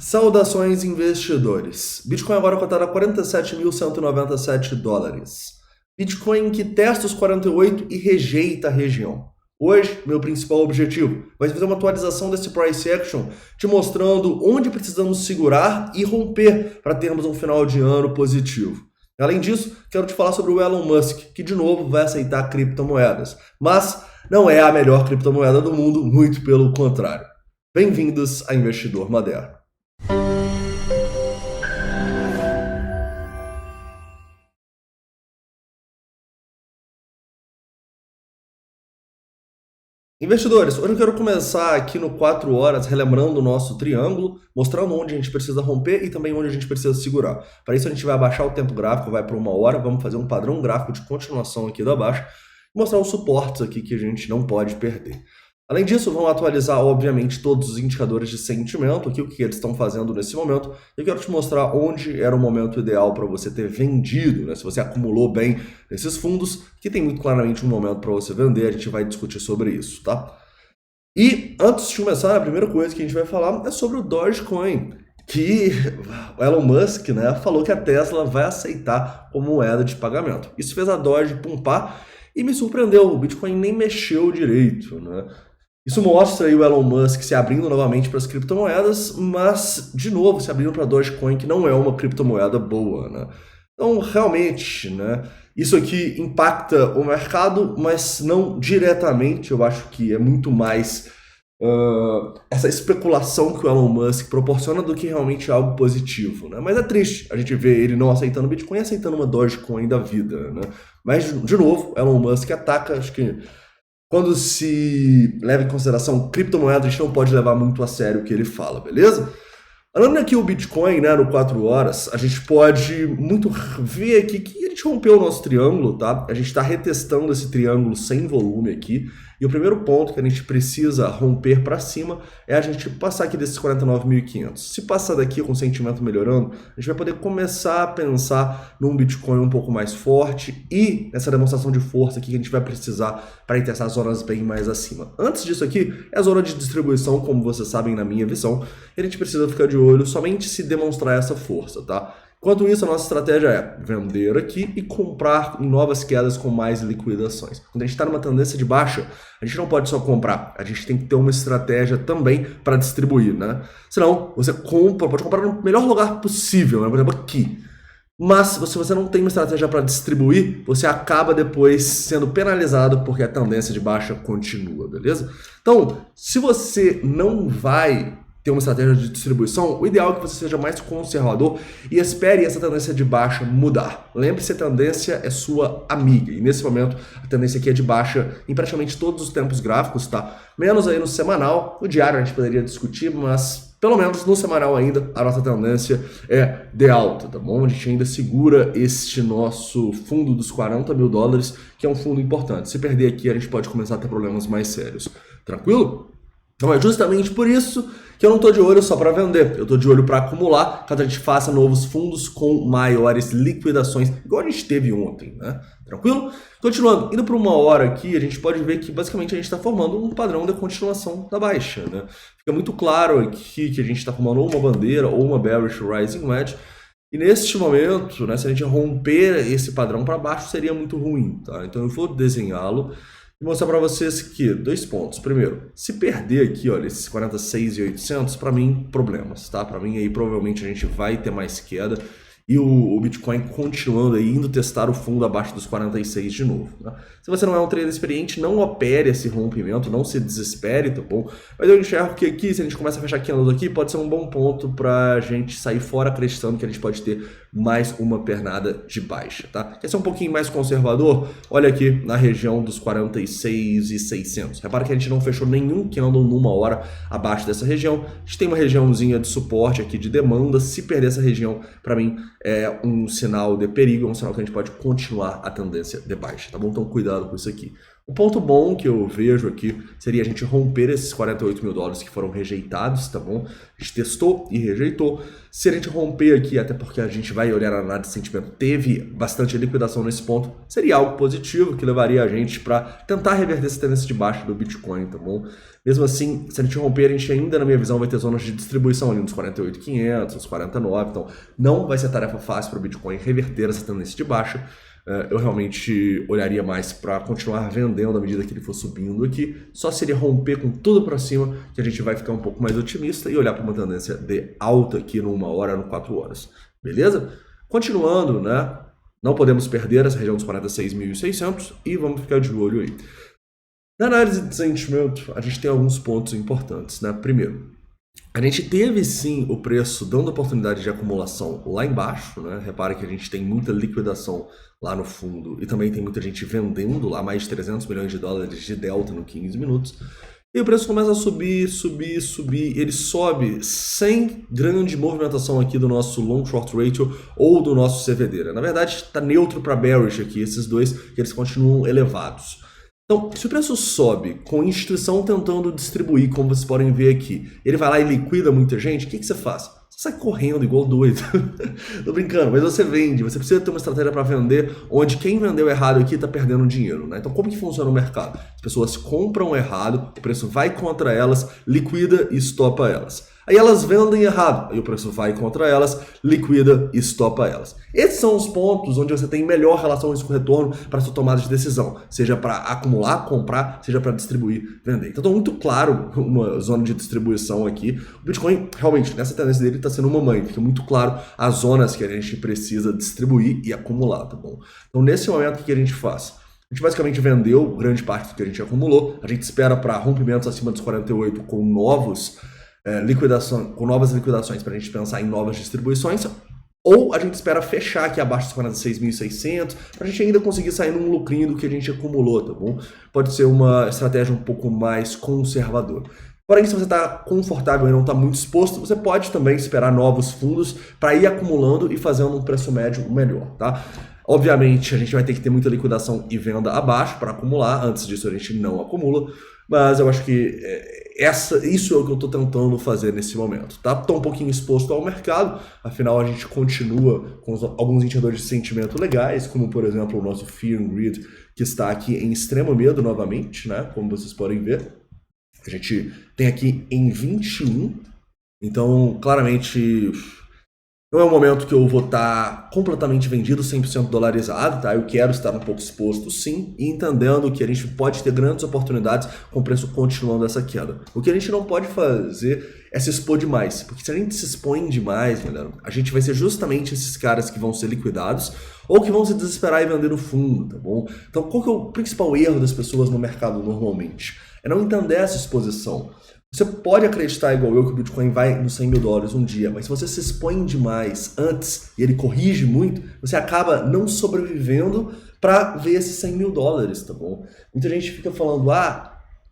Saudações, investidores. Bitcoin agora cotado a 47.197 dólares. Bitcoin que testa os 48 e rejeita a região. Hoje, meu principal objetivo vai ser fazer uma atualização desse price action, te mostrando onde precisamos segurar e romper para termos um final de ano positivo. Além disso, quero te falar sobre o Elon Musk, que de novo vai aceitar criptomoedas. Mas não é a melhor criptomoeda do mundo, muito pelo contrário. Bem-vindos a Investidor Moderno. Investidores, hoje eu quero começar aqui no 4 horas relembrando o nosso triângulo, mostrando onde a gente precisa romper e também onde a gente precisa segurar. Para isso a gente vai abaixar o tempo gráfico, vai para 1 hora, vamos fazer um padrão gráfico de continuação aqui da baixa e mostrar os suportes aqui que a gente não pode perder. Além disso, vamos atualizar, obviamente, todos os indicadores de sentimento, aqui o que eles estão fazendo nesse momento. Eu quero te mostrar onde era o momento ideal para você ter vendido, né? Se você acumulou bem nesses fundos, que tem muito claramente um momento para você vender, a gente vai discutir sobre isso, tá? E antes de começar, a primeira coisa que a gente vai falar é sobre o Dogecoin, que o Elon Musk, né, falou que a Tesla vai aceitar como moeda de pagamento. Isso fez a Doge pumpar e me surpreendeu, o Bitcoin nem mexeu direito, né? Isso mostra aí o Elon Musk se abrindo novamente para as criptomoedas, mas, de novo, se abrindo para a Dogecoin, que não é uma criptomoeda boa, né? Então, realmente, né, isso aqui impacta o mercado, mas não diretamente. Eu acho que é muito mais essa especulação que o Elon Musk proporciona do que realmente algo positivo, né? Mas é triste a gente ver ele não aceitando Bitcoin e aceitando uma Dogecoin da vida, né? Mas, de novo, Elon Musk ataca, acho que quando se leva em consideração criptomoedas, a gente não pode levar muito a sério o que ele fala, beleza? Olhando aqui o Bitcoin, né, no 4 horas, a gente pode muito ver aqui que a gente rompeu o nosso triângulo, tá? A gente está retestando esse triângulo sem volume aqui. E o primeiro ponto que a gente precisa romper para cima é a gente passar aqui desses 49.500. Se passar daqui com o sentimento melhorando, a gente vai poder começar a pensar num Bitcoin um pouco mais forte e nessa demonstração de força aqui que a gente vai precisar para testar as zonas bem mais acima. Antes disso aqui, é a zona de distribuição, como vocês sabem na minha visão, e a gente precisa ficar de olho somente se demonstrar essa força, tá? Enquanto isso, a nossa estratégia é vender aqui e comprar em novas quedas com mais liquidações. Quando a gente está numa tendência de baixa, a gente não pode só comprar, a gente tem que ter uma estratégia também para distribuir, né? Senão, você pode comprar no melhor lugar possível, né? Por exemplo, aqui. Mas se você não tem uma estratégia para distribuir, você acaba depois sendo penalizado porque a tendência de baixa continua, beleza? Então, se você não vai ter uma estratégia de distribuição, o ideal é que você seja mais conservador e espere essa tendência de baixa mudar. Lembre-se, a tendência é sua amiga, e nesse momento a tendência aqui é de baixa em praticamente todos os tempos gráficos, tá? Menos aí no semanal, no diário a gente poderia discutir, mas pelo menos no semanal ainda a nossa tendência é de alta, tá bom? A gente ainda segura este nosso fundo dos 40 mil dólares, que é um fundo importante. Se perder aqui, a gente pode começar a ter problemas mais sérios. Tranquilo? Então é justamente por isso que eu não estou de olho só para vender, eu estou de olho para acumular, caso a gente faça novos fundos com maiores liquidações, igual a gente teve ontem, né? Tranquilo? Continuando, indo para 1 hora aqui, a gente pode ver que basicamente a gente está formando um padrão de continuação da baixa, né? Fica muito claro aqui que a gente está formando ou uma bandeira ou uma bearish rising wedge, e neste momento, né, se a gente romper esse padrão para baixo, seria muito ruim, tá? Então eu vou desenhá-lo e mostrar para vocês que 2 pontos. Primeiro, se perder aqui, olha, esses 46.800, para mim, problemas, tá? Para mim aí provavelmente a gente vai ter mais queda e o Bitcoin continuando aí, indo testar o fundo abaixo dos 46 de novo, tá? Se você não é um trader experiente, não opere esse rompimento, não se desespere, tá bom? Mas eu enxergo que aqui, se a gente começa a fechar candles aqui, pode ser um bom ponto para a gente sair fora acreditando que a gente pode ter mais uma pernada de baixa, tá? Quer ser um pouquinho mais conservador? Olha aqui na região dos 46.600. Repara que a gente não fechou nenhum candle numa hora abaixo dessa região. A gente tem uma regiãozinha de suporte aqui de demanda. Se perder essa região, para mim, é um sinal de perigo, é um sinal que a gente pode continuar a tendência de baixa, tá bom? Então cuidado com isso aqui. O ponto bom que eu vejo aqui seria a gente romper esses 48 mil dólares que foram rejeitados, tá bom? A gente testou e rejeitou. Se a gente romper aqui, até porque a gente vai olhar a análise de sentimento, teve bastante liquidação nesse ponto, seria algo positivo que levaria a gente para tentar reverter essa tendência de baixa do Bitcoin, tá bom? Mesmo assim, se a gente romper, a gente ainda, na minha visão, vai ter zonas de distribuição ali nos 48.500, nos 49, então não vai ser tarefa fácil para o Bitcoin reverter essa tendência de baixa. Eu realmente olharia mais para continuar vendendo à medida que ele for subindo aqui. Só se ele romper com tudo para cima que a gente vai ficar um pouco mais otimista e olhar para uma tendência de alta aqui no 1 hora, no 4 horas. Beleza? Continuando, né? Não podemos perder essa região dos 46.600 e vamos ficar de olho aí. Na análise de sentimento, a gente tem alguns pontos importantes, né? Primeiro, a gente teve sim o preço dando oportunidade de acumulação lá embaixo, né? Repara que a gente tem muita liquidação lá no fundo e também tem muita gente vendendo lá mais de 300 milhões de dólares de delta no 15 minutos. E o preço começa a subir, ele sobe sem grande movimentação aqui do nosso long short ratio ou do nosso CVD. Né? Na verdade está neutro para bearish aqui, esses dois, que eles continuam elevados. Então, se o preço sobe com instituição tentando distribuir, como vocês podem ver aqui, ele vai lá e liquida muita gente, o que você faz? Você sai correndo igual doido. Tô brincando, mas você vende, você precisa ter uma estratégia para vender onde quem vendeu errado aqui está perdendo dinheiro. Né? Então, como que funciona o mercado? As pessoas compram errado, o preço vai contra elas, liquida e estopa elas. Aí elas vendem errado, aí o preço vai contra elas, liquida e estopa elas. Esses são os pontos onde você tem melhor relação risco-retorno para sua tomada de decisão, seja para acumular, comprar, seja para distribuir, vender. Então, está muito claro uma zona de distribuição aqui. O Bitcoin, realmente, nessa tendência dele está sendo uma mãe, fica muito claro as zonas que a gente precisa distribuir e acumular, tá bom? Então, nesse momento, o que a gente faz? A gente basicamente vendeu grande parte do que a gente acumulou, a gente espera para rompimentos acima dos 48 com novas liquidações para a gente pensar em novas distribuições, ou a gente espera fechar aqui abaixo dos 46.600 para a gente ainda conseguir sair num lucrinho do que a gente acumulou, tá bom? Pode ser uma estratégia um pouco mais conservadora. Porém, se você está confortável e não está muito exposto, você pode também esperar novos fundos para ir acumulando e fazendo um preço médio melhor, tá? Obviamente, a gente vai ter que ter muita liquidação e venda abaixo para acumular. Antes disso, a gente não acumula. Mas eu acho que isso é o que eu estou tentando fazer nesse momento. Tá? Estou um pouquinho exposto ao mercado. Afinal, a gente continua com alguns indicadores de sentimento legais, como, por exemplo, o nosso Fear and Greed, que está aqui em extremo medo novamente, né? Como vocês podem ver. A gente tem aqui em 21. Então, claramente, não é um momento que eu vou estar completamente vendido, 100% dolarizado, tá? Eu quero estar um pouco exposto, sim, e entendendo que a gente pode ter grandes oportunidades com o preço continuando essa queda. O que a gente não pode fazer é se expor demais, porque se a gente se expõe demais, galera, a gente vai ser justamente esses caras que vão ser liquidados ou que vão se desesperar e vender no fundo, tá bom? Então, qual que é o principal erro das pessoas no mercado normalmente? É não entender essa exposição. Você pode acreditar, igual eu, que o Bitcoin vai nos 100 mil dólares um dia, mas se você se expõe demais antes e ele corrige muito, você acaba não sobrevivendo para ver esses 100 mil dólares, tá bom? Muita gente fica falando,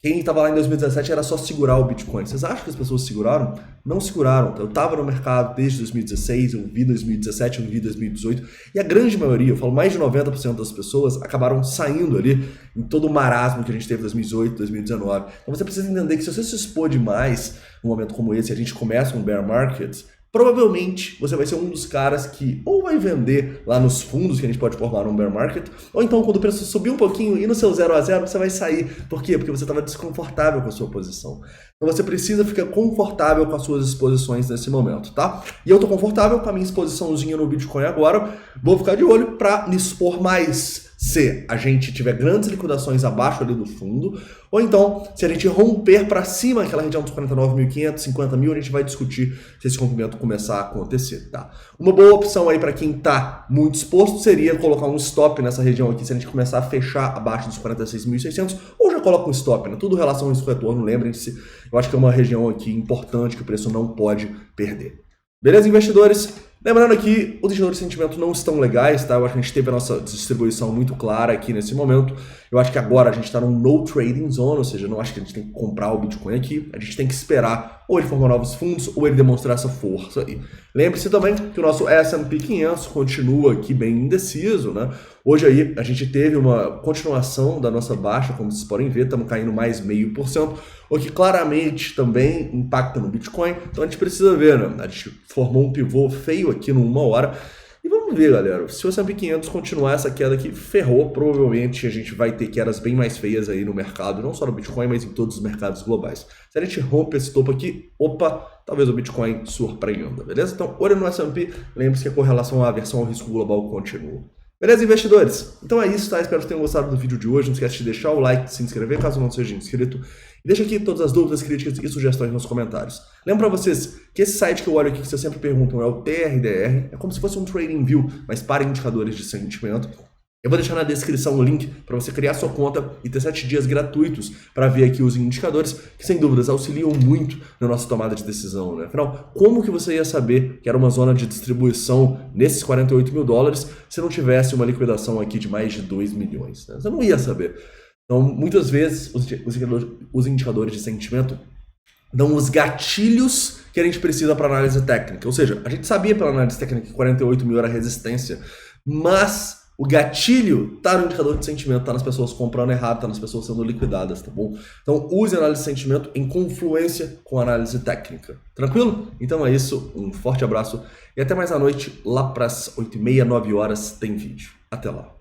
quem estava lá em 2017 era só segurar o Bitcoin. Vocês acham que as pessoas seguraram? Não seguraram. Eu estava no mercado desde 2016, eu vi 2017, eu vi 2018, e a grande maioria, eu falo mais de 90% das pessoas, acabaram saindo ali em todo o marasmo que a gente teve em 2018, 2019. Então você precisa entender que se você se expor demais num momento como esse, a gente começa um bear market, provavelmente você vai ser um dos caras que ou vai vender lá nos fundos que a gente pode formar num bear market, ou então quando o preço subir um pouquinho e no seu 0 a 0 você vai sair. Por quê? Porque você estava desconfortável com a sua posição. Então você precisa ficar confortável com as suas exposições nesse momento, tá? E eu estou confortável com a minha exposiçãozinha no Bitcoin agora, vou ficar de olho para me expor mais se a gente tiver grandes liquidações abaixo ali do fundo, ou então, se a gente romper para cima aquela região dos 49.500, 50 mil, a gente vai discutir se esse rompimento começar a acontecer, tá? Uma boa opção aí para quem tá muito exposto seria colocar um stop nessa região aqui, se a gente começar a fechar abaixo dos 46.600, ou já coloca um stop, né? Tudo em relação a esse retorno, lembrem-se, eu acho que é uma região aqui importante que o preço não pode perder. Beleza, investidores? Lembrando aqui, os indicadores de sentimento não estão legais, tá? Eu acho que a gente teve a nossa distribuição muito clara aqui nesse momento. Eu acho que agora a gente está num no trading zone, ou seja, não acho que a gente tem que comprar o Bitcoin aqui. A gente tem que esperar ou ele formar novos fundos ou ele demonstrar essa força aí. Lembre-se também que o nosso S&P 500 continua aqui bem indeciso, né? Hoje aí a gente teve uma continuação da nossa baixa, como vocês podem ver, estamos caindo mais 0,5%, o que claramente também impacta no Bitcoin. Então a gente precisa ver, né? A gente formou um pivô feio aqui no 1 hora. E vamos ver, galera, se o S&P 500 continuar essa queda aqui, ferrou, provavelmente a gente vai ter quedas bem mais feias aí no mercado, não só no Bitcoin, mas em todos os mercados globais. Se a gente rompe esse topo aqui, opa, talvez o Bitcoin surpreenda, beleza? Então, olha no S&P, lembre-se que a correlação à aversão ao risco global continua. Beleza, investidores? Então é isso, tá? Espero que tenham gostado do vídeo de hoje. Não esquece de deixar o like, se inscrever caso não seja inscrito. E deixa aqui todas as dúvidas, críticas e sugestões nos comentários. Lembro pra vocês que esse site que eu olho aqui, que vocês sempre perguntam, é o TRDR. É como se fosse um TradingView, mas para indicadores de sentimento. Eu vou deixar na descrição o link para você criar sua conta e ter 7 dias gratuitos para ver aqui os indicadores que, sem dúvidas, auxiliam muito na nossa tomada de decisão, né? Afinal, como que você ia saber que era uma zona de distribuição nesses 48 mil dólares se não tivesse uma liquidação aqui de mais de 2 milhões? Né? Você não ia saber. Então, muitas vezes, os indicadores de sentimento dão os gatilhos que a gente precisa para análise técnica. Ou seja, a gente sabia pela análise técnica que 48 mil era resistência, mas o gatilho tá no indicador de sentimento, tá nas pessoas comprando errado, tá nas pessoas sendo liquidadas, tá bom? Então use a análise de sentimento em confluência com a análise técnica. Tranquilo? Então é isso, um forte abraço e até mais à noite, lá pras 8h30, 9 horas tem vídeo. Até lá.